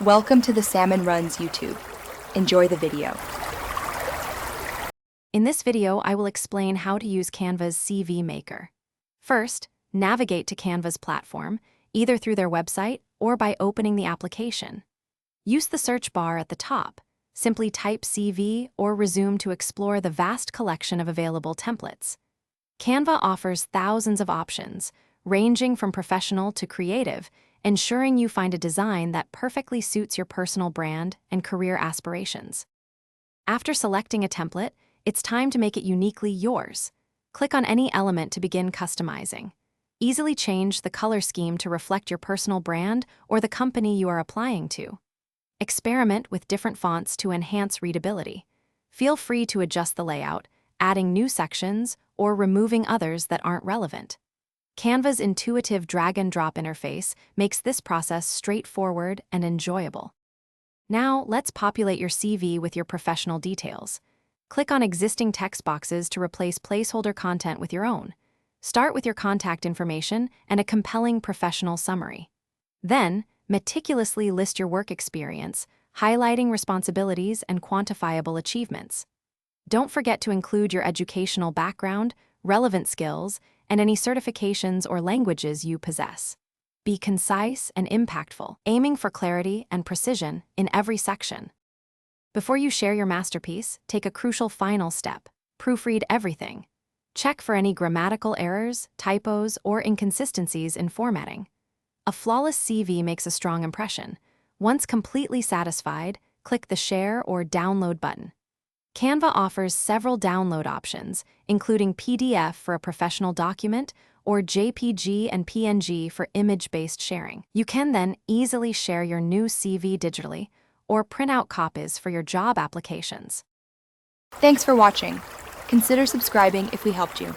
Welcome to the Salmon Runs YouTube. Enjoy the video. In this video, I will explain how to use Canva's CV Maker. First, navigate to Canva's platform, either through their website or by opening the application. Use the search bar at the top. Simply type CV or resume to explore the vast collection of available templates. Canva offers thousands of options, ranging from professional to creative, ensuring you find a design that perfectly suits your personal brand and career aspirations. After selecting a template, it's time to make it uniquely yours. Click on any element to begin customizing. Easily change the color scheme to reflect your personal brand or the company you are applying to. Experiment with different fonts to enhance readability. Feel free to adjust the layout, adding new sections or removing others that aren't relevant. Canva's intuitive drag-and-drop interface makes this process straightforward and enjoyable. Now, let's populate your CV with your professional details. Click on existing text boxes to replace placeholder content with your own. Start with your contact information and a compelling professional summary. Then, meticulously list your work experience, highlighting responsibilities and quantifiable achievements. Don't forget to include your educational background, relevant skills, and any certifications or languages you possess. Be concise and impactful, aiming for clarity and precision in every section. Before you share your masterpiece, take a crucial final step. Proofread everything. Check for any grammatical errors, typos, or inconsistencies in formatting. A flawless CV makes a strong impression. Once completely satisfied, click the Share or Download button. Canva offers several download options, including PDF for a professional document or JPG and PNG for image-based sharing. You can then easily share your new CV digitally or print out copies for your job applications. Thanks for watching. Consider subscribing if we helped you.